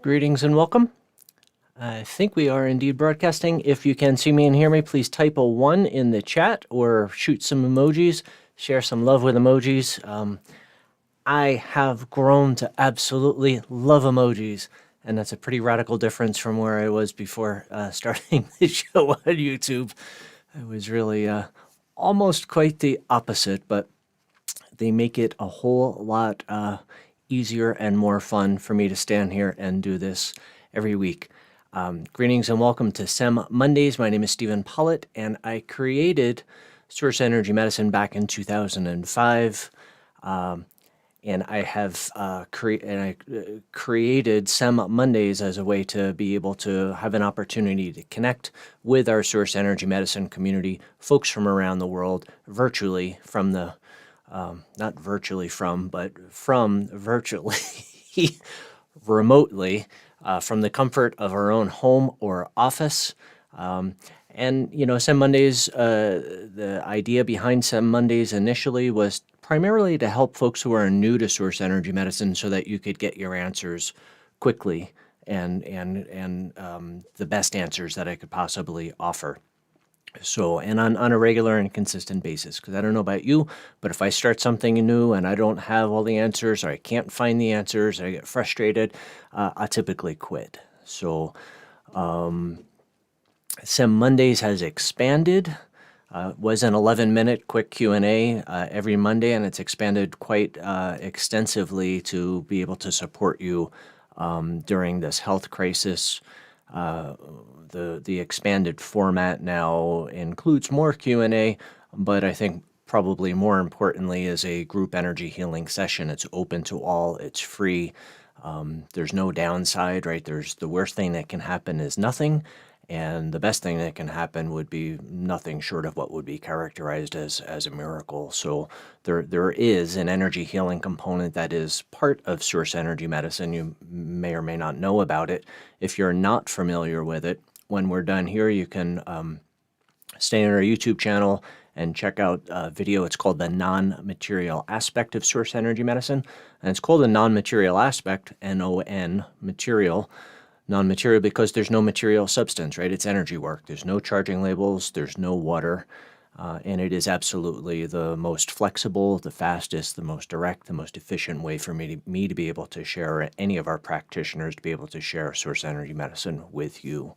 Greetings and welcome. I think we are indeed broadcasting. If you can see me and hear me, please type a 1 in the chat or shoot some emojis, share some love with emojis. I have grown to absolutely love emojis, and that's a pretty radical difference from where I was before starting the show on YouTube. I was really almost quite the opposite, but they make it a whole lot easier and more fun for me to stand here and do this every week. Greetings and welcome to SEM Mondays. My name is Stephen Pollitt, and I created Source Energy Medicine back in 2005. And I have created SEM Mondays as a way to be able to have an opportunity to connect with our Source Energy Medicine community, folks from around the world, virtually from the not virtually from, but from virtually, remotely, from the comfort of our own home or office. And, you know, SEM Mondays, the idea behind SEM Mondays initially was primarily to help folks who are new to Source Energy Medicine so that you could get your answers quickly and the best answers that I could possibly offer. So, and on a regular and consistent basis, because I don't know about you, but if I start something new and I don't have all the answers or I can't find the answers, I get frustrated, I typically quit. So, SEM Mondays has expanded. Was an 11-minute quick Q&A every Monday, and it's expanded quite extensively to be able to support you during this health crisis. The expanded format now includes more Q&A, but I think probably more importantly is a group energy healing session. It's open to all. It's free. There's no downside, right? There's the worst thing that can happen is nothing, and the best thing that can happen would be nothing short of what would be characterized as a miracle. So there is an energy healing component that is part of Source Energy Medicine. You may or may not know about it. If you're not familiar with it, when we're done here, you can stay on our YouTube channel and check out a video. It's called The Non-Material Aspect of Source Energy Medicine. And it's called a non-material aspect, N-O-N, material. Non-material because there's no material substance, right? It's energy work. There's no charging labels. There's no water. And it is absolutely the most flexible, the fastest, the most direct, the most efficient way for me to be able to share, any of our practitioners to be able to share Source Energy Medicine with you.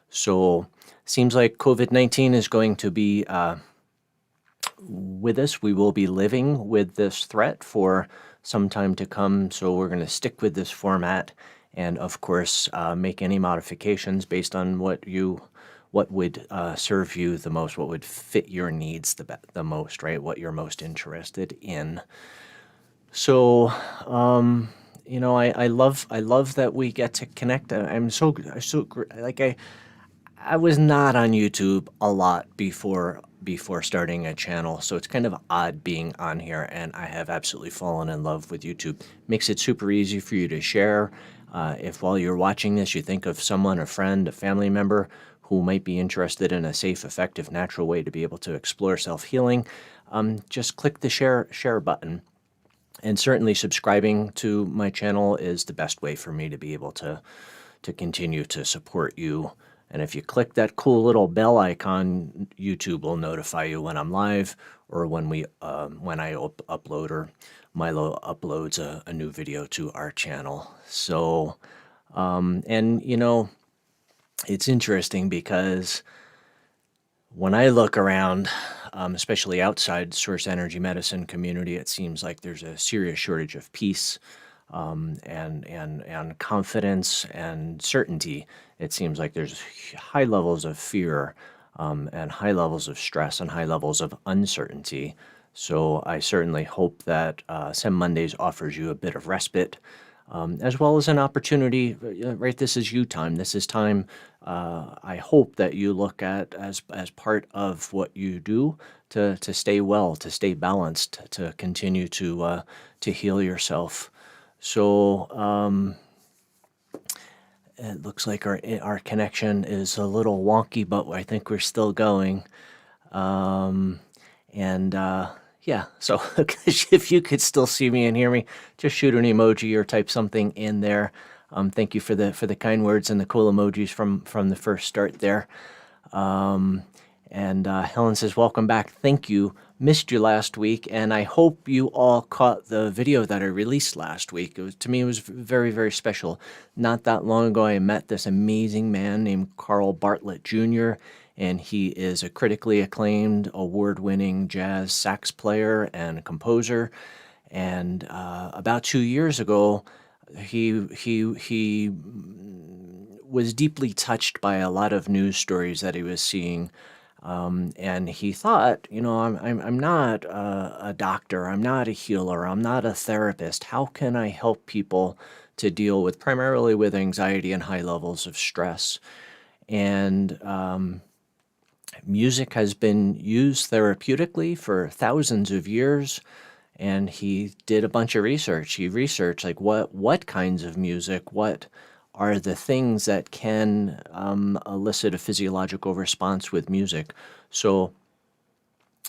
So seems like COVID-19 is going to be with us. We will be living with this threat for some time to come. So we're going to stick with this format and, of course, make any modifications based on what would serve you the most, what would fit your needs the most, right? What you're most interested in. So, you know, I love that we get to connect. I was not on YouTube a lot before starting a channel, so it's kind of odd being on here, and I have absolutely fallen in love with YouTube. Makes it super easy for you to share. If while you're watching this, you think of someone, a friend, a family member who might be interested in a safe, effective, natural way to be able to explore self-healing, just click the share button. And certainly subscribing to my channel is the best way for me to be able to continue to support you. And if you click that cool little bell icon, YouTube will notify you when I'm live or when I upload or Milo uploads a new video to our channel. So, and you know, it's interesting because when I look around, especially outside Source Energy Medicine community, it seems like there's a serious shortage of peace and confidence and certainty. It seems like there's high levels of fear and high levels of stress and high levels of uncertainty. So I certainly hope that SEM Mondays offers you a bit of respite, as well as an opportunity, right? This is you time. This is time I hope that you look at as part of what you do to stay well, to stay balanced, to continue to heal yourself. So it looks like our connection is a little wonky, but I think we're still going. Yeah, so if you could still see me and hear me, just shoot an emoji or type something in there. Thank you for the kind words and the cool emojis from the first start there. And Helen says, welcome back. Thank you. Missed you last week, and I hope you all caught the video that I released last week. To me, it was very, very special. Not that long ago, I met this amazing man named Carl Bartlett Jr., and he is a critically acclaimed, award-winning jazz sax player and composer. And about 2 years ago, he was deeply touched by a lot of news stories that he was seeing. And he thought, I'm not a doctor, I'm not a healer, I'm not a therapist. How can I help people to deal with primarily with anxiety and high levels of stress? And music has been used therapeutically for thousands of years. And he did a bunch of research. He researched like what kinds of music, what are the things that can elicit a physiological response with music. So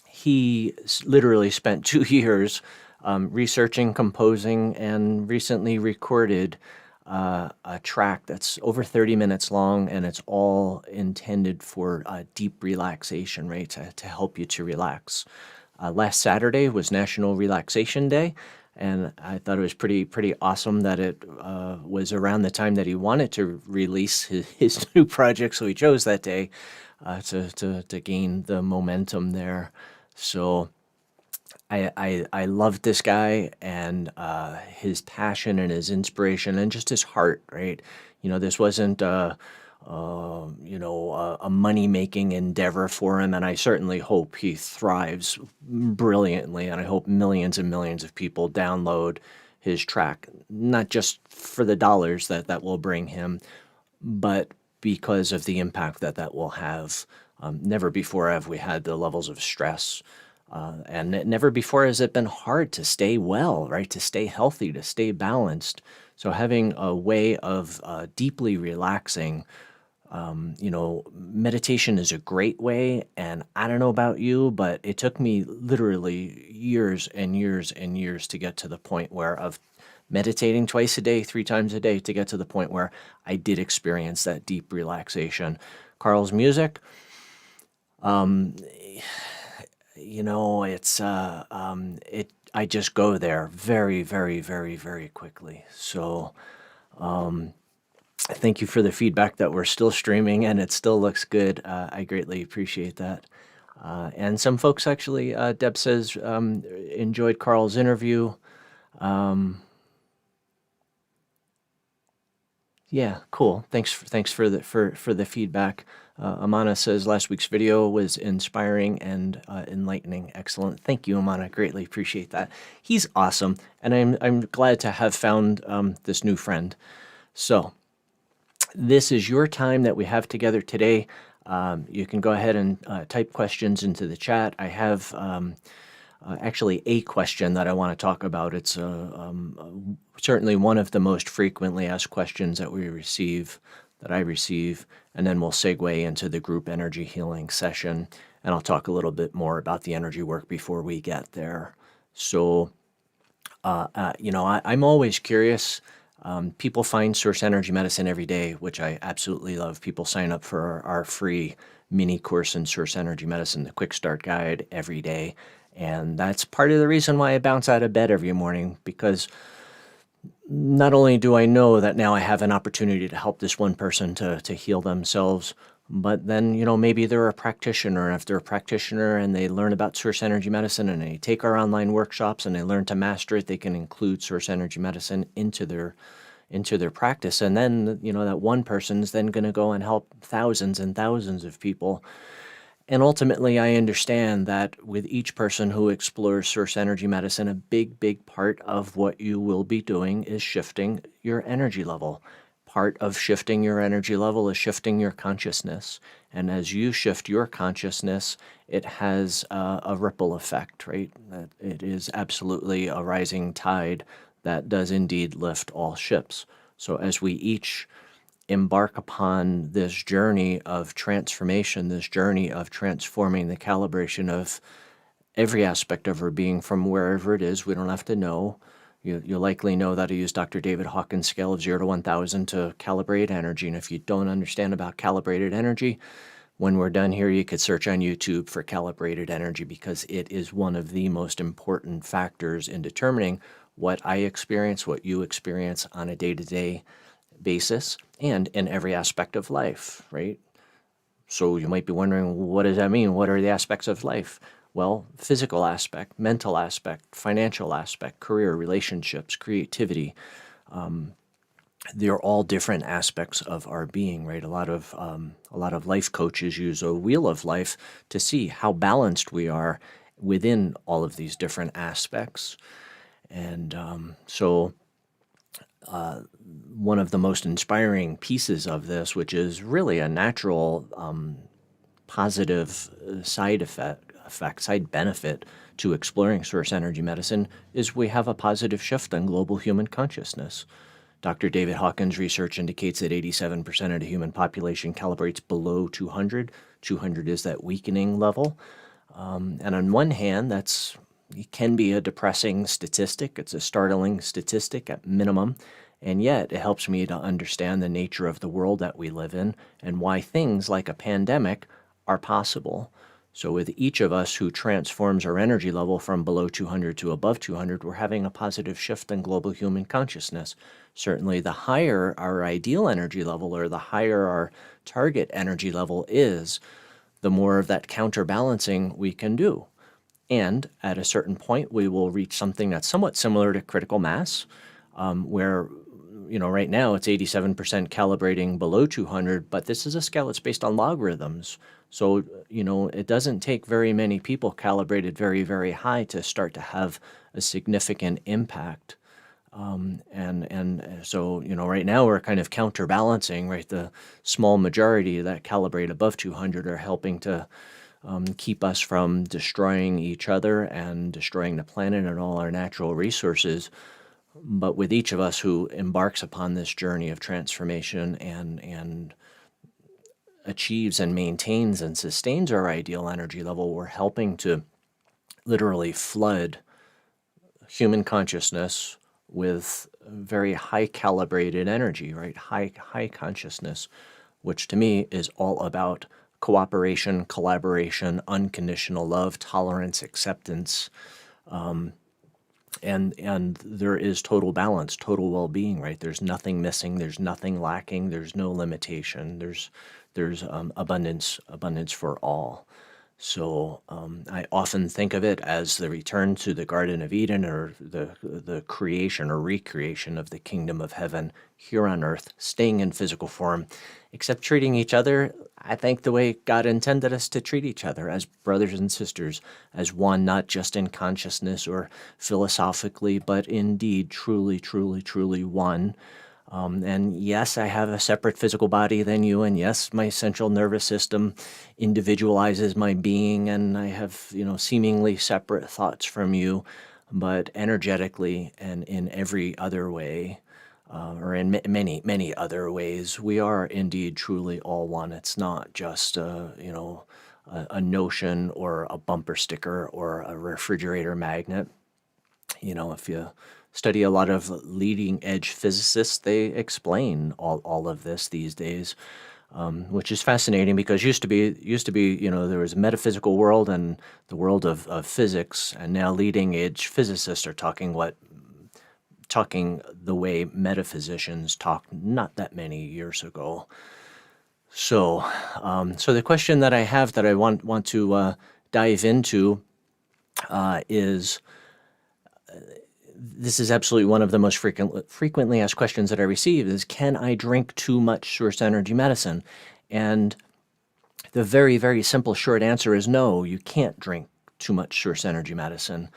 he literally spent 2 years researching, composing, and recently recorded a track that's over 30 minutes long, and it's all intended for deep relaxation, right, to help you to relax. Last Saturday was National Relaxation Day, and I thought it was pretty awesome that it was around the time that he wanted to release his new project, so he chose that day to gain the momentum there. So I loved this guy and his passion and his inspiration and just his heart, right? This wasn't a money-making endeavor for him, and I certainly hope he thrives brilliantly, and I hope millions and millions of people download his track, not just for the dollars that will bring him, but because of the impact that will have. Never before have we had the levels of stress, and never before has it been hard to stay well, right? To stay healthy, to stay balanced. So having a way of deeply relaxing, meditation is a great way, and I don't know about you, but it took me literally years and years and years to get to the point where of meditating twice a day, 3 times a day, to get to the point where I did experience that deep relaxation. Carl's music, it's I just go there very, very, very, very quickly. So thank you for the feedback that we're still streaming and it still looks good. I greatly appreciate that. And some folks actually, Deb says, enjoyed Carl's interview. Yeah, cool. Thanks for the feedback. Amana says last week's video was inspiring and enlightening. Excellent. Thank you, Amana. Greatly appreciate that. He's awesome, and I'm glad to have found this new friend. So this is your time that we have together today. You can go ahead and type questions into the chat. I have actually a question that I want to talk about. It's certainly one of the most frequently asked questions that I receive, and then we'll segue into the group energy healing session, and I'll talk a little bit more about the energy work before we get there. So, I'm always curious. People find Source Energy Medicine every day, which I absolutely love. People sign up for our free mini course in Source Energy Medicine, the Quick Start Guide, every day. And that's part of the reason why I bounce out of bed every morning, because not only do I know that now I have an opportunity to help this one person to heal themselves, but then, maybe they're a practitioner. If they're a practitioner and they learn about Source Energy Medicine and they take our online workshops and they learn to master it, they can include Source Energy Medicine into their practice. And then, that one person's then going to go and help thousands and thousands of people. And ultimately, I understand that with each person who explores Source Energy Medicine, a big, big part of what you will be doing is shifting your energy level. Part of shifting your energy level is shifting your consciousness. And as you shift your consciousness, it has a ripple effect, right? It is absolutely a rising tide that does indeed lift all ships. So as we each embark upon this journey of transformation, this journey of transforming the calibration of every aspect of our being from wherever it is, we don't have to know, You likely know that I use Dr. David Hawkins' scale of 0 to 1,000 to calibrate energy. And if you don't understand about calibrated energy, when we're done here, you could search on YouTube for calibrated energy, because it is one of the most important factors in determining what I experience, what you experience on a day-to-day basis, and in every aspect of life, right? So you might be wondering, what does that mean? What are the aspects of life? Well, physical aspect, mental aspect, financial aspect, career, relationships, creativity. They're all different aspects of our being, right? A lot of life coaches use a wheel of life to see how balanced we are within all of these different aspects. And so one of the most inspiring pieces of this, which is really a natural positive side benefit to exploring source energy medicine, is we have a positive shift in global human consciousness. Dr. David Hawkins' research indicates that 87% of the human population calibrates below 200. 200 is that weakening level. And on one hand, it can be a depressing statistic. It's a startling statistic at minimum. And yet it helps me to understand the nature of the world that we live in and why things like a pandemic are possible. So with each of us who transforms our energy level from below 200 to above 200, we're having a positive shift in global human consciousness. Certainly the higher our ideal energy level, or the higher our target energy level is, the more of that counterbalancing we can do. And at a certain point, we will reach something that's somewhat similar to critical mass, where right now it's 87% calibrating below 200, but this is a scale that's based on logarithms. So, it doesn't take very many people calibrated very, very high to start to have a significant impact. So, right now we're kind of counterbalancing, right? The small majority that calibrate above 200 are helping to keep us from destroying each other and destroying the planet and all our natural resources. But with each of us who embarks upon this journey of transformation and achieves and maintains and sustains our ideal energy level, we're helping to literally flood human consciousness with very high calibrated energy, right? High consciousness, which to me is all about cooperation, collaboration, unconditional love, tolerance, acceptance, and there is total balance, total well-being, right? There's nothing missing, there's nothing lacking, there's no limitation, there's abundance for all. So I often think of it as the return to the Garden of Eden, or the creation or recreation of the kingdom of heaven here on earth, staying in physical form, except treating each other, I think, the way God intended us to treat each other, as brothers and sisters, as one, not just in consciousness or philosophically, but indeed truly, truly, truly one. And yes, I have a separate physical body than you, and yes, my central nervous system individualizes my being, and I have, seemingly separate thoughts from you, but energetically and in every other way, or in many, many other ways, we are indeed truly all one. It's not just, a notion or a bumper sticker or a refrigerator magnet. If you study a lot of leading edge physicists, they explain all of this these days, which is fascinating, because used to be, there was a metaphysical world and the world of physics, and now leading edge physicists are talking the way metaphysicians talked not that many years ago. So, so the question that I have that I want to dive into is. This is absolutely one of the most frequently asked questions that I receive, is, can I drink too much source energy medicine? And the very, very simple short answer is no, you can't drink too much source energy medicine.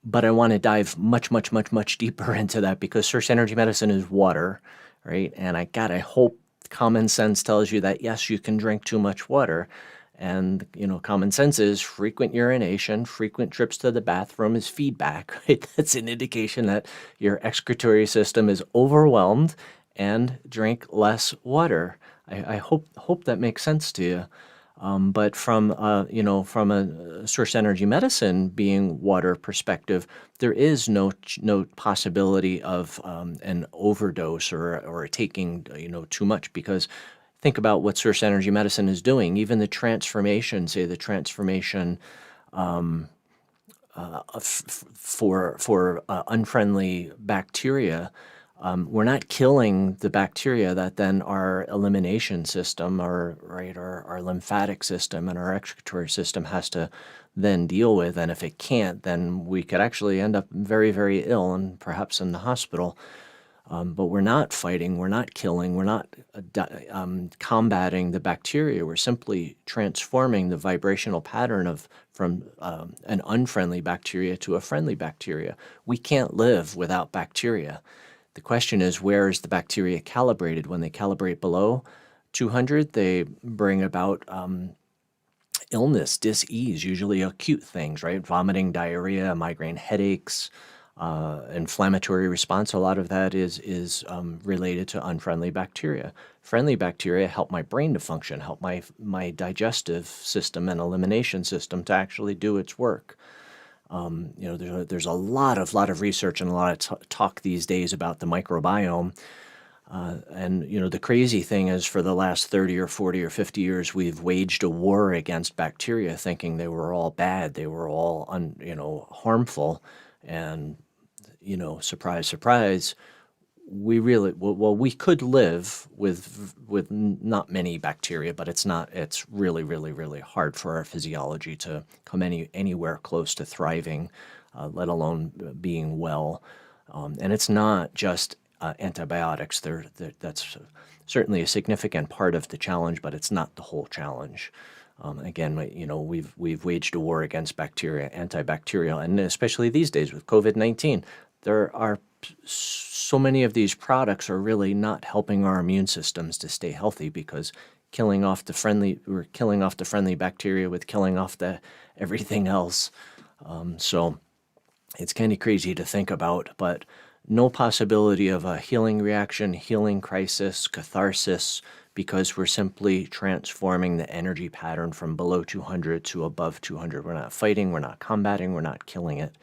But I want to dive much, much, much, much deeper into that, because source energy medicine is water, right? And I hope common sense tells you that, yes, you can drink too much water. And, common sense is frequent urination, frequent trips to the bathroom is feedback, right? That's an indication that your excretory system is overwhelmed, and drink less water. I hope that makes sense to you. But from a source energy medicine being water perspective, there is no possibility of an overdose or taking too much, because think about what source energy medicine is doing. Even the transformation, say the transformation for unfriendly bacteria, we're not killing the bacteria that then our elimination system, our lymphatic system, and our excretory system has to then deal with. And if it can't, then we could actually end up very, very ill and perhaps in the hospital. But we're not fighting, we're not killing, we're not combating the bacteria. We're simply transforming the vibrational pattern from an unfriendly bacteria to a friendly bacteria. We can't live without bacteria. The question is, where is the bacteria calibrated? When they calibrate below 200, they bring about illness, dis-ease, usually acute things, right? Vomiting, diarrhea, migraine headaches, inflammatory response. A lot of that is related to unfriendly bacteria. Friendly bacteria help my brain to function, help my digestive system and elimination system to actually do its work. There's a lot of research and a lot of talk these days about the microbiome. And the crazy thing is, for the last 30 or 40 or 50 years, we've waged a war against bacteria, thinking they were all bad, they were all harmful. And surprise, surprise, we could live with not many bacteria, but it's really, really, really hard for our physiology to come anywhere close to thriving, let alone being well. And it's not just antibiotics. That's certainly a significant part of the challenge, but it's not the whole challenge. Again, we've waged a war against bacteria, antibacterial, and especially these days with COVID-19, there are so many of these products are really not helping our immune systems to stay healthy, because we're killing off the friendly bacteria with killing off everything else. So it's kind of crazy to think about, but no possibility of a healing reaction, healing crisis, catharsis, because we're simply transforming the energy pattern from below 200 to above 200. We're not fighting, we're not combating, we're not killing it.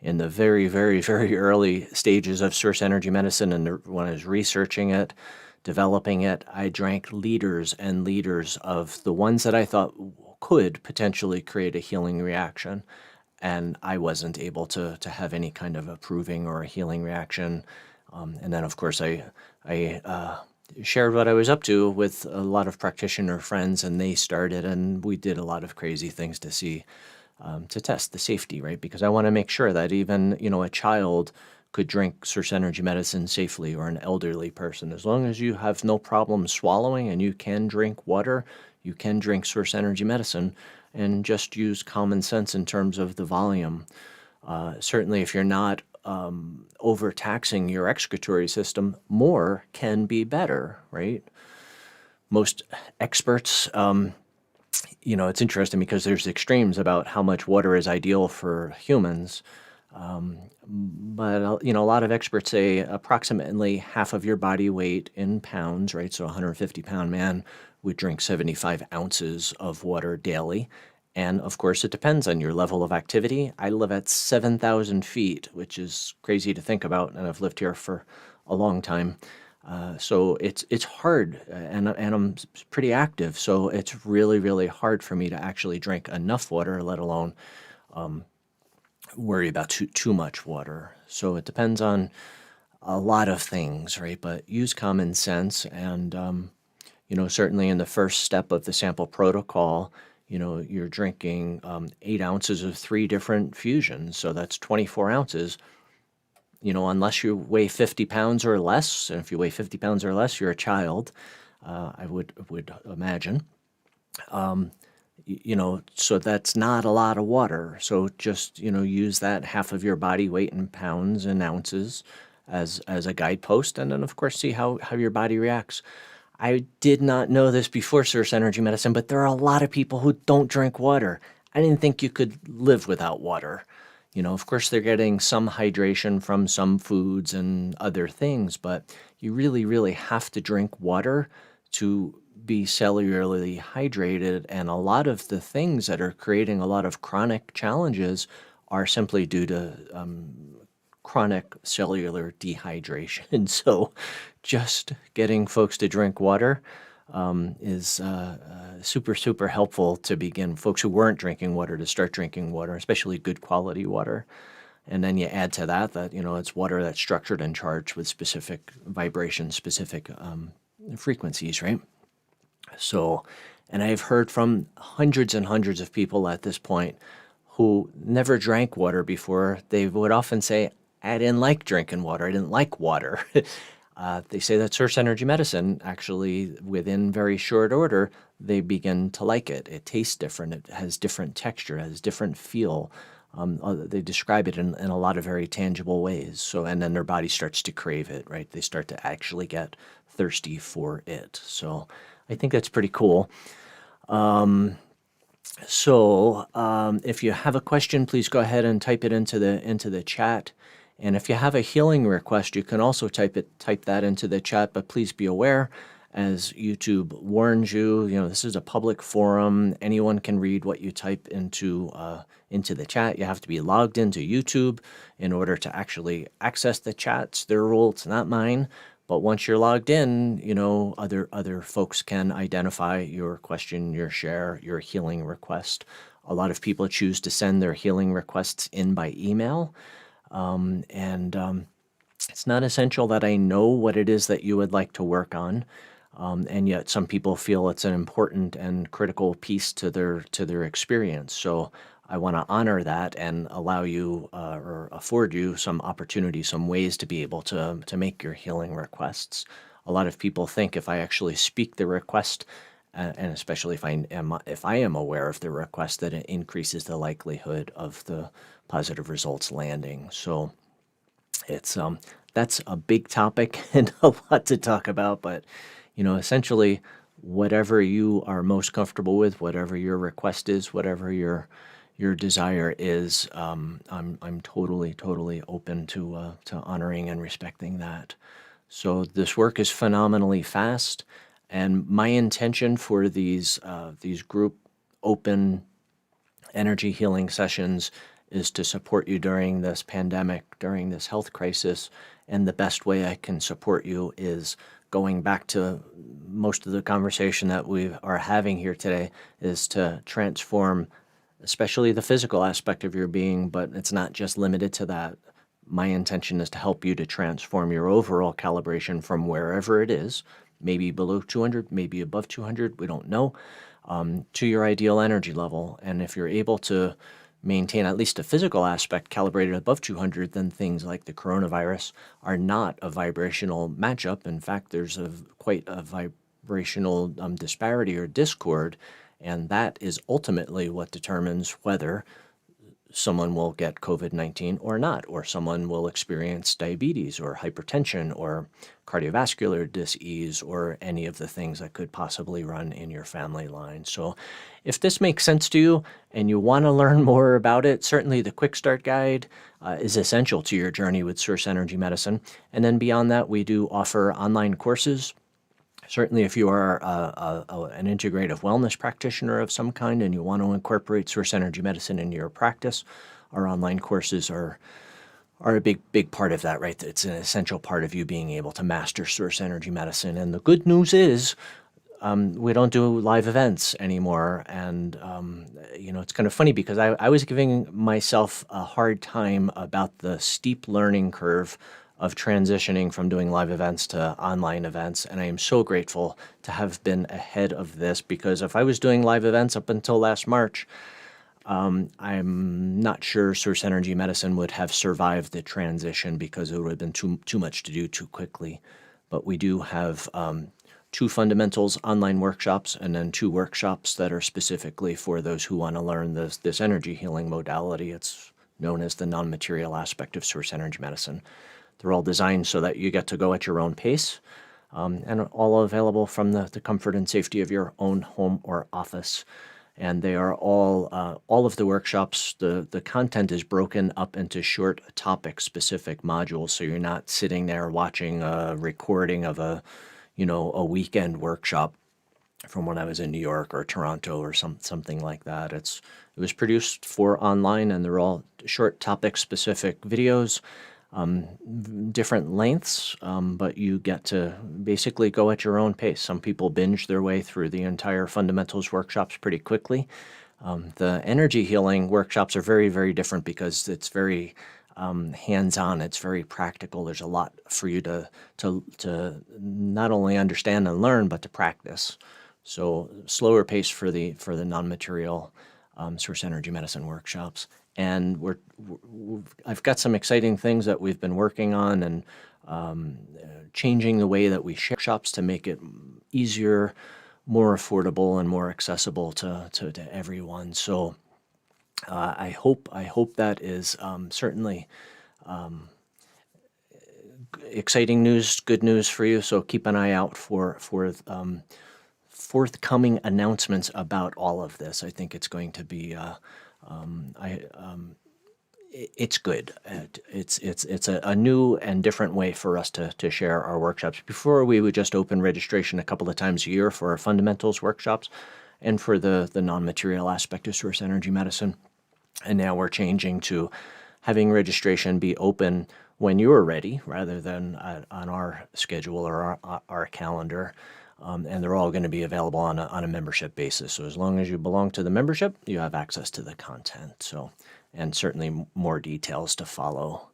In the very, very, very early stages of source energy medicine, and when I was researching it, developing it, I drank liters and liters of the ones that I thought could potentially create a healing reaction. And I wasn't able to have any kind of a proving or a healing reaction. And then, of course, I shared what I was up to with a lot of practitioner friends, and they started, and we did a lot of crazy things to see, to test the safety, right? Because I want to make sure that even, a child could drink source energy medicine safely, or an elderly person. As long as you have no problem swallowing and you can drink water, you can drink source energy medicine, and just use common sense in terms of the volume. Certainly, if you're not overtaxing your excretory system, more can be better, right? Most experts, it's interesting because there's extremes about how much water is ideal for humans. But a lot of experts say approximately half of your body weight in pounds, right? So a 150-pound man would drink 75 ounces of water daily. And of course, it depends on your level of activity. I live at 7,000 feet, which is crazy to think about, and I've lived here for a long time. So it's hard, and I'm pretty active, so it's really, really hard for me to actually drink enough water, let alone worry about too much water. So it depends on a lot of things, right? But use common sense, and certainly in the first step of the sample protocol, you're drinking 8 ounces of 3 different fusions, so that's 24 ounces. Unless you weigh 50 pounds or less, and if you weigh 50 pounds or less, you're a child, I would imagine. So that's not a lot of water. So just, use that half of your body weight in pounds and ounces as a guidepost, and then, of course, see how your body reacts. I did not know this before source energy medicine, but there are a lot of people who don't drink water. I didn't think you could live without water. Of course, they're getting some hydration from some foods and other things, but you really, really have to drink water to be cellularly hydrated, and a lot of the things that are creating a lot of chronic challenges are simply due to chronic cellular dehydration. So just getting folks to drink water is super, super helpful to begin folks who weren't drinking water to start drinking water, especially good quality water. And then you add to that, it's water that's structured and charged with specific vibration, specific frequencies, right? So, and I've heard from hundreds and hundreds of people at this point who never drank water before. They would often say, I didn't like drinking water. I didn't like water. They say that source energy medicine, actually, within very short order, they begin to like it. It tastes different. It has different texture, it has different feel. They describe it in a lot of very tangible ways. So, and then their body starts to crave it, right? They start to actually get thirsty for it. So I think that's pretty cool. If you have a question, please go ahead and type it into the chat. And if you have a healing request, you can also type that into the chat. But please be aware, as YouTube warns you, this is a public forum. Anyone can read what you type into the chat. You have to be logged into YouTube in order to actually access the chat. It's their rule. It's not mine. But once you're logged in, other folks can identify your question, your share, your healing request. A lot of people choose to send their healing requests in by email. It's not essential that I know what it is that you would like to work on. And yet some people feel it's an important and critical piece to their experience. So I want to honor that and allow you or afford you some opportunity, some ways to be able to make your healing requests. A lot of people think if I actually speak the request, and especially if I am aware of the request, that it increases the likelihood of the positive results landing. So it's that's a big topic and a lot to talk about, but essentially whatever you are most comfortable with, whatever your request is, whatever your desire is, I'm totally open to honoring and respecting that. So this work is phenomenally fast, and my intention for these group open energy healing sessions is to support you during this pandemic, during this health crisis. And the best way I can support you is going back to most of the conversation that we are having here today, is to transform especially the physical aspect of your being, but it's not just limited to that. My intention is to help you to transform your overall calibration from wherever it is, maybe below 200, maybe above 200, we don't know, to your ideal energy level. And if you're able to maintain at least a physical aspect calibrated above 200, then things like the coronavirus are not a vibrational matchup. In fact, there's quite a vibrational disparity or discord, and that is ultimately what determines whether someone will get COVID-19 or not, or someone will experience diabetes or hypertension or cardiovascular disease or any of the things that could possibly run in your family line. So if this makes sense to you and you want to learn more about it, certainly the Quick Start Guide is essential to your journey with Source Energy Medicine. And then beyond that, we do offer online courses. Certainly, if you are an integrative wellness practitioner of some kind and you want to incorporate Source Energy Medicine into your practice, our online courses are a big part of that, right? It's an essential part of you being able to master Source Energy Medicine. And the good news is we don't do live events anymore. And, it's kind of funny because I was giving myself a hard time about the steep learning curve of transitioning from doing live events to online events. And I am so grateful to have been ahead of this, because if I was doing live events up until last March, I'm not sure Source Energy Medicine would have survived the transition, because it would have been too much to do too quickly. But we do have 2 fundamentals online workshops, and then 2 workshops that are specifically for those who want to learn this energy healing modality. It's known as the non-material aspect of Source Energy Medicine. They're all designed so that you get to go at your own pace, and all available from the comfort and safety of your own home or office. And they are all of the workshops, the content is broken up into short topic-specific modules, so you're not sitting there watching a recording of a weekend workshop. from when I was in New York or Toronto or something like that. It was produced for online, and they're all short topic-specific videos, different lengths, but you get to basically go at your own pace. Some people binge their way through the entire fundamentals workshops pretty quickly. The energy healing workshops are very, very different because it's very hands-on. It's very practical. There's a lot for you to not only understand and learn, but to practice. So slower pace for the non-material source energy medicine workshops. And I've got some exciting things that we've been working on, and changing the way that we share workshops to make it easier, more affordable, and more accessible to everyone. So I hope that is certainly exciting news, good news for you. So keep an eye out for forthcoming announcements about all of this. I think it's going to be it's good. It's a new and different way for us to share our workshops. Before, we would just open registration a couple of times a year for our fundamentals workshops and for the non-material aspect of source energy medicine. And now we're changing to having registration be open when you're ready rather than on our schedule or our calendar. And they're all going to be available on a membership basis. So as long as you belong to the membership, you have access to the content. So, and certainly more details to follow.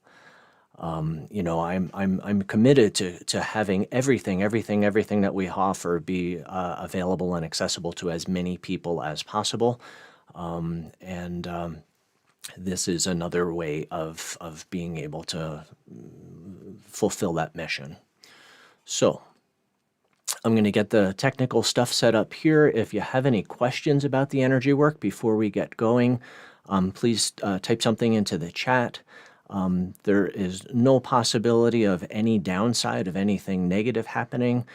You know, I'm committed to having everything that we offer be available and accessible to as many people as possible. This is another way of being able to fulfill that mission. So I'm going to get the technical stuff set up here. If you have any questions about the energy work before we get going, please type something into the chat. There is no possibility of any downside of anything negative happening.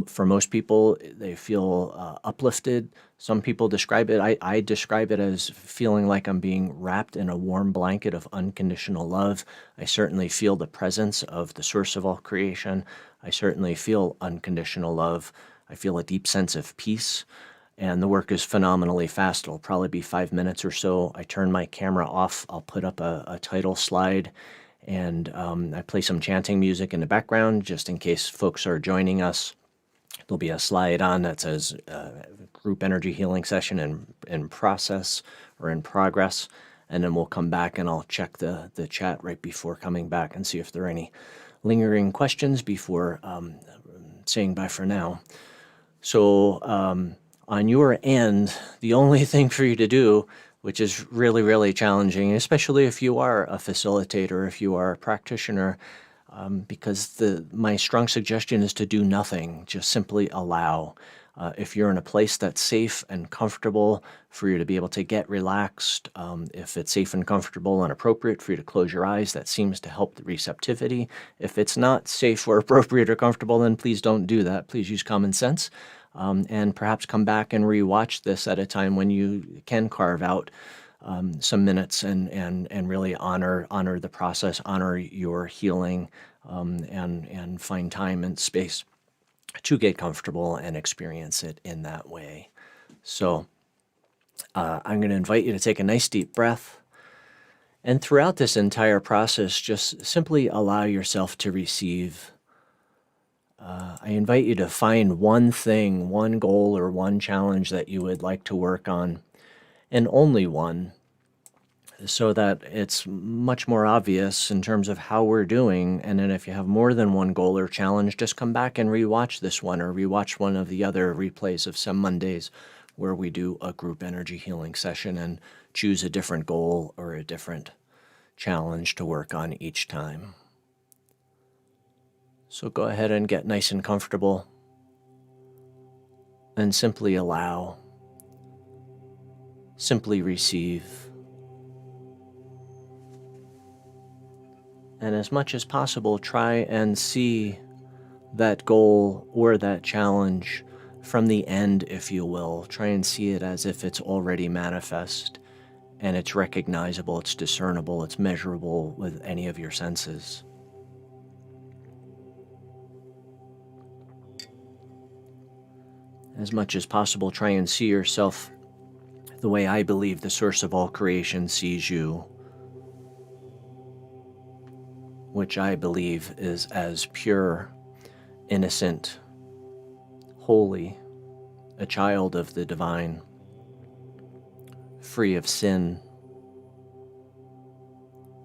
For most people, they feel uplifted. Some people describe it, I describe it as feeling like I'm being wrapped in a warm blanket of unconditional love. I certainly feel the presence of the source of all creation. I certainly feel unconditional love. I feel a deep sense of peace. And the work is phenomenally fast. It'll probably be 5 minutes or so. I turn my camera off. I'll put up a title slide, and I play some chanting music in the background just in case folks are joining us. There'll be a slide on that says group energy healing session in process or in progress. And then we'll come back and I'll check the chat right before coming back and see if there are any lingering questions before saying bye for now. So on your end, the only thing for you to do, which is really, really challenging, especially if you are a facilitator, if you are a practitioner, because my strong suggestion is to do nothing, just simply allow. If you're in a place that's safe and comfortable for you to be able to get relaxed, if it's safe and comfortable and appropriate for you to close your eyes, that seems to help the receptivity. If it's not safe or appropriate or comfortable, then please don't do that. Please use common sense, and perhaps come back and rewatch this at a time when you can carve out some minutes and really honor the process, honor your healing, and find time and space to get comfortable and experience it in that way. So I'm going to invite you to take a nice deep breath. And throughout this entire process, just simply allow yourself to receive. I invite you to find one thing, one goal, or one challenge that you would like to work on, and only one, so that it's much more obvious in terms of how we're doing. And then if you have more than one goal or challenge, just come back and rewatch this one or rewatch one of the other replays of SEM Mondays where we do a group energy healing session and choose a different goal or a different challenge to work on each time. So go ahead and get nice and comfortable and simply allow, simply receive. And as much as possible, try and see that goal or that challenge from the end, if you will. Try and see it as if it's already manifest and it's recognizable, it's discernible, it's measurable with any of your senses. as much as possible, try and see yourself the way I believe the source of all creation sees you, which I believe is as pure, innocent, holy, a child of the divine, free of sin,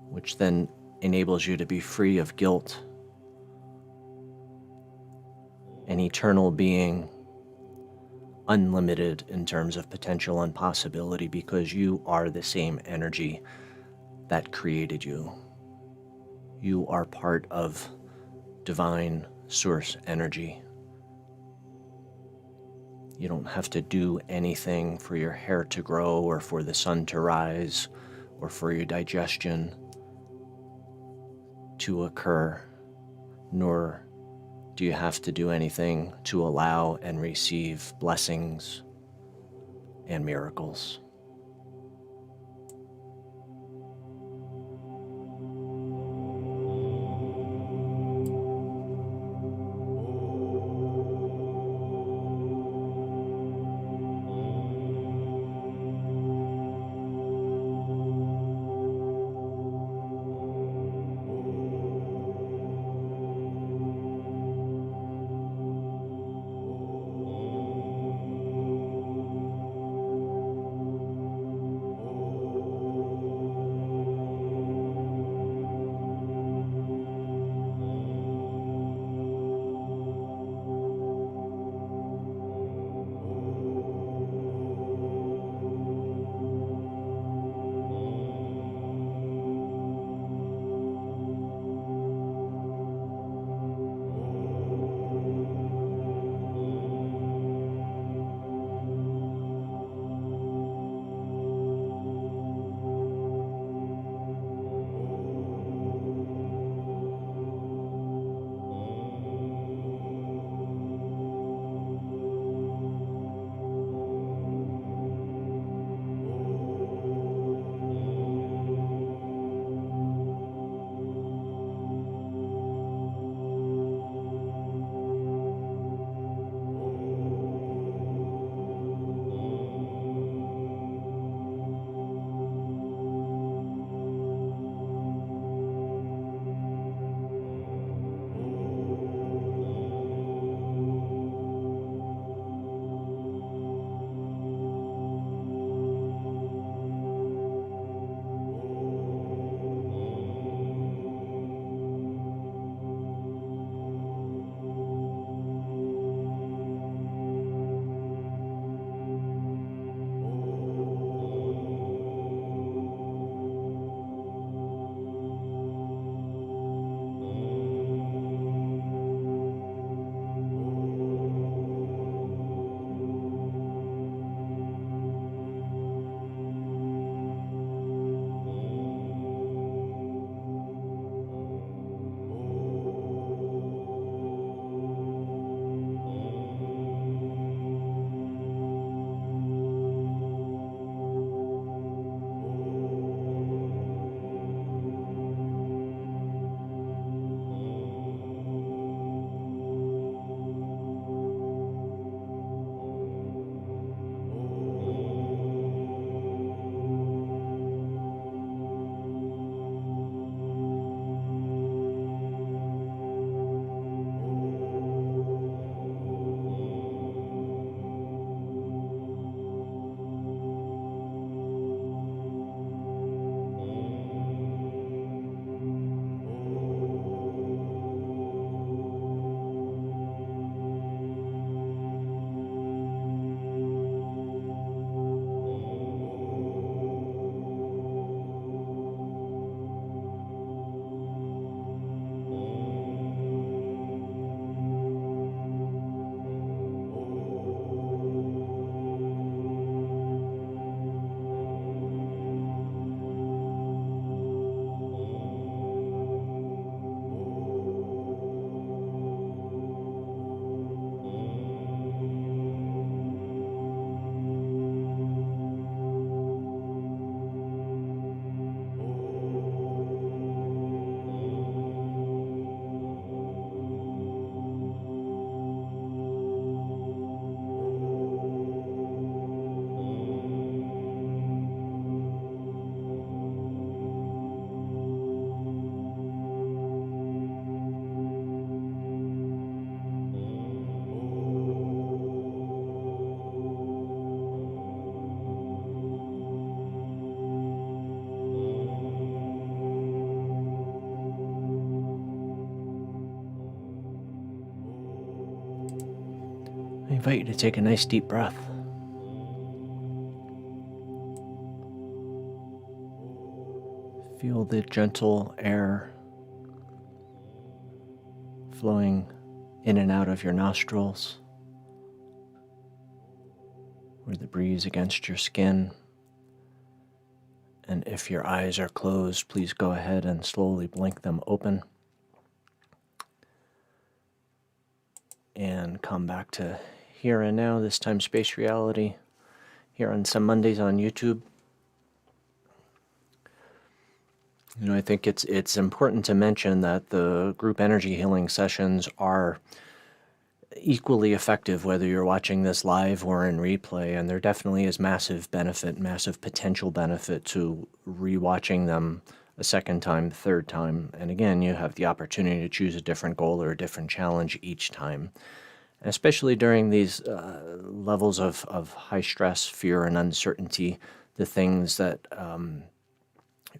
which then enables you to be free of guilt, an eternal being, unlimited in terms of potential and possibility, because you are the same energy that created you. You are part of divine source energy. You don't have to do anything for your hair to grow or for the sun to rise or for your digestion to occur, nor do you have to do anything to allow and receive blessings and miracles. I invite you to take a nice deep breath. Feel the gentle air flowing in and out of your nostrils, or the breeze against your skin. And if your eyes are closed, please go ahead and slowly blink them open. And come back to here and now, this time space reality, here on SEM Mondays on YouTube. I think it's important to mention that the group energy healing sessions are equally effective whether you're watching this live or in replay, and there definitely is massive potential benefit to rewatching them a second time, third time, and again, you have the opportunity to choose a different goal or a different challenge each time. And especially during these levels of high stress, fear, and uncertainty, the things that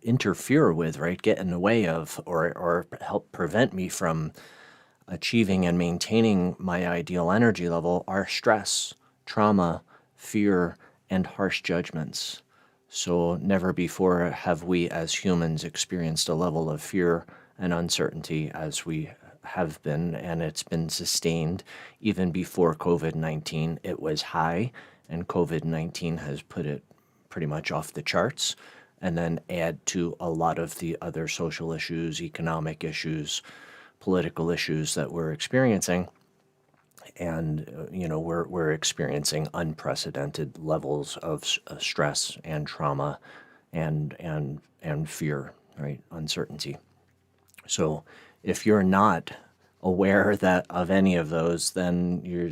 interfere with, right, get in the way of, or help prevent me from achieving and maintaining my ideal energy level are stress, trauma, fear, and harsh judgments. So never before have we as humans experienced a level of fear and uncertainty as we have been, and it's been sustained even before COVID-19. It was high, and COVID-19 has put it pretty much off the charts, and then add to a lot of the other social issues, economic issues, political issues that we're experiencing. And, we're experiencing unprecedented levels of stress and trauma and fear, right? Uncertainty. So if you're not aware of any of those, then you're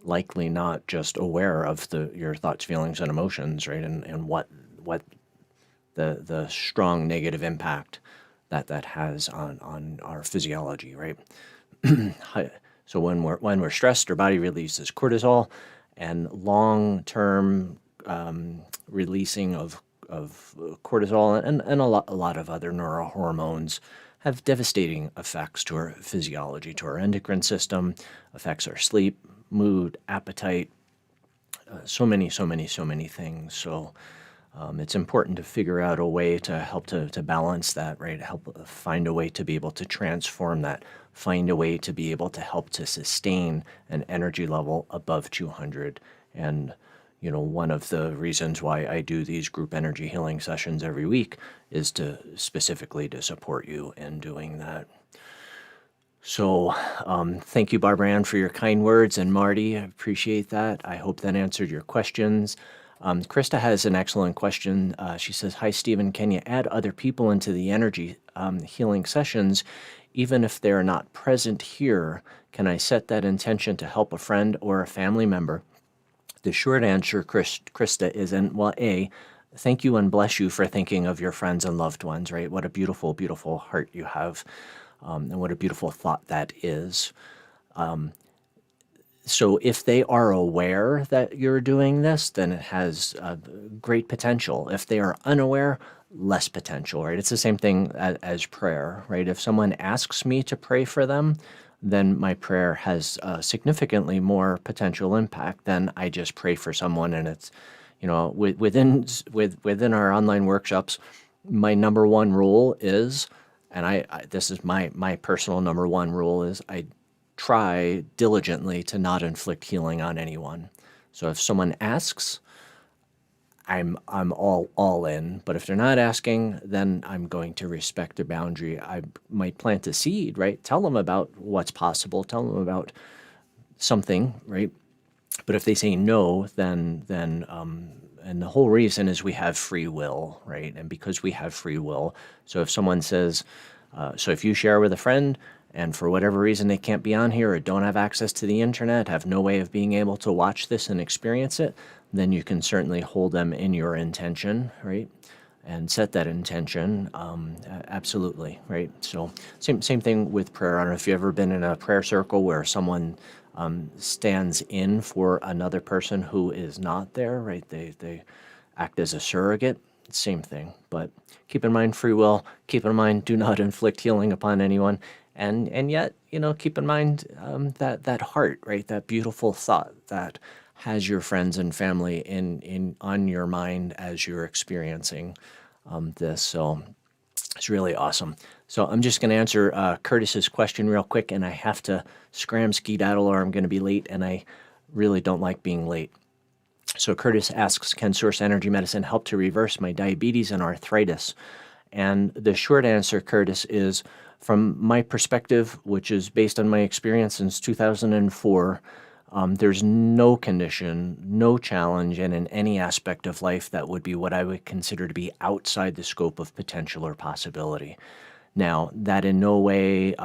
likely not just aware of your thoughts, feelings, and emotions, right? And what the strong negative impact that has on our physiology, right? So when we're stressed, our body releases cortisol, and long-term releasing of cortisol and a lot of other neurohormones have devastating effects to our physiology, to our endocrine system, affects our sleep, mood, appetite, so many things. So it's important to figure out a way to help to balance that, right? Help find a way to be able to transform that, find a way to be able to help to sustain an energy level above 200. And, one of the reasons why I do these group energy healing sessions every week is specifically to support you in doing that. So thank you, Barbara Ann, for your kind words, and Marty, I appreciate that. I hope that answered your questions. Krista has an excellent question. She says, "Hi, Stephen, can you add other people into the energy healing sessions, even if they're not present here? Can I set that intention to help a friend or a family member?" The short answer, Krista, is, thank you and bless you for thinking of your friends and loved ones, right? What a beautiful, beautiful heart you have, and what a beautiful thought that is. So if they are aware that you're doing this, then it has great potential. If they are unaware, less potential, right? It's the same thing as prayer, right? If someone asks me to pray for them, then my prayer has significantly more potential impact than I just pray for someone. And it's, within our online workshops, my number one rule is, and this is my personal number one rule, is I try diligently to not inflict healing on anyone. So if someone asks, I'm all in. But if they're not asking, then I'm going to respect their boundary. I might plant a seed, right? Tell them about what's possible. Tell them about something, right? But if they say no, then and the whole reason is we have free will, right? And because we have free will, so if someone says, so if you share with a friend, and for whatever reason they can't be on here or don't have access to the internet, have no way of being able to watch this and experience it, then you can certainly hold them in your intention, right? And set that intention, absolutely, right? So same thing with prayer. I don't know if you've ever been in a prayer circle where someone stands in for another person who is not there, right? They act as a surrogate. Same thing, but keep in mind free will. Keep in mind, do not inflict healing upon anyone. and yet, keep in mind that heart, right? That beautiful thought that has your friends and family on your mind as you're experiencing this. So it's really awesome. So I'm just going to answer Curtis's question real quick, and I have to skedaddle or I'm going to be late, and I really don't like being late. So Curtis asks, can Source Energy Medicine help to reverse my diabetes and arthritis? And the short answer, Curtis, is from my perspective, which is based on my experience since 2004, there's no condition, no challenge, and in any aspect of life that would be what I would consider to be outside the scope of potential or possibility. Now, that in no way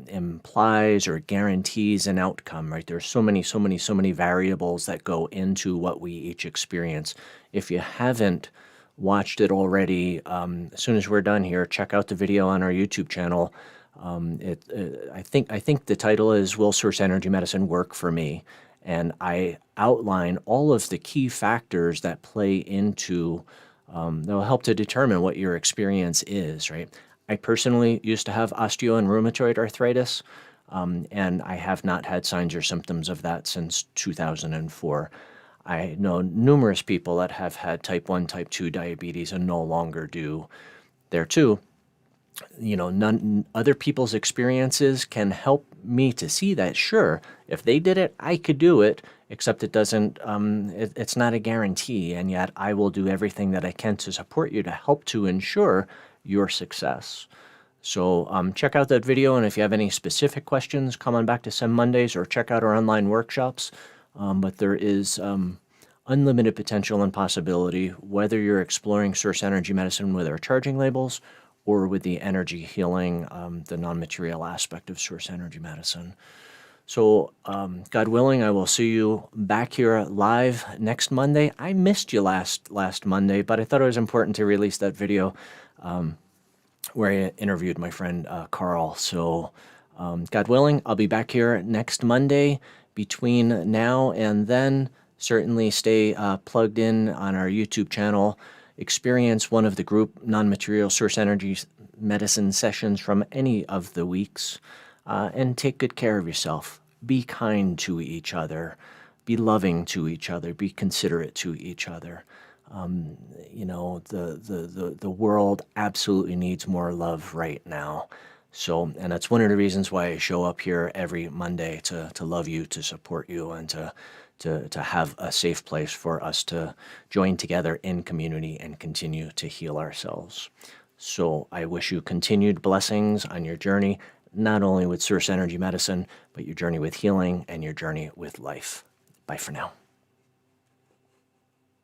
implies or guarantees an outcome, right? There's so many variables that go into what we each experience. If you haven't watched it already, as soon as we're done here, check out the video on our YouTube channel. I think the title is Will Source Energy Medicine Work for Me? And I outline all of the key factors that play into that will help to determine what your experience is, right? I personally used to have osteo and rheumatoid arthritis, and I have not had signs or symptoms of that since 2004. I know numerous people that have had type 1, type 2 diabetes and no longer do. There too, other people's experiences can help me to see that, sure, if they did it, I could do it, except it doesn't, it's not a guarantee, and yet I will do everything that I can to support you to help to ensure your success. So check out that video, and if you have any specific questions, come on back to SEM Mondays or check out our online workshops. But there is unlimited potential and possibility, whether you're exploring Source Energy Medicine with our charging labels or with the energy healing, the non-material aspect of Source Energy Medicine. So God willing, I will see you back here live next Monday. I missed you last Monday, but I thought it was important to release that video where I interviewed my friend Carl. So God willing, I'll be back here next Monday. Between now and then, certainly stay plugged in on our YouTube channel. Experience one of the group non-material Source Energy Medicine sessions from any of the weeks, and take good care of yourself. Be kind to each other. Be loving to each other. Be considerate to each other. The world absolutely needs more love right now. So, and that's one of the reasons why I show up here every Monday to love you, to support you, and to have a safe place for us to join together in community and continue to heal ourselves. So I wish you continued blessings on your journey, not only with Source Energy Medicine, but your journey with healing and your journey with life. Bye for now.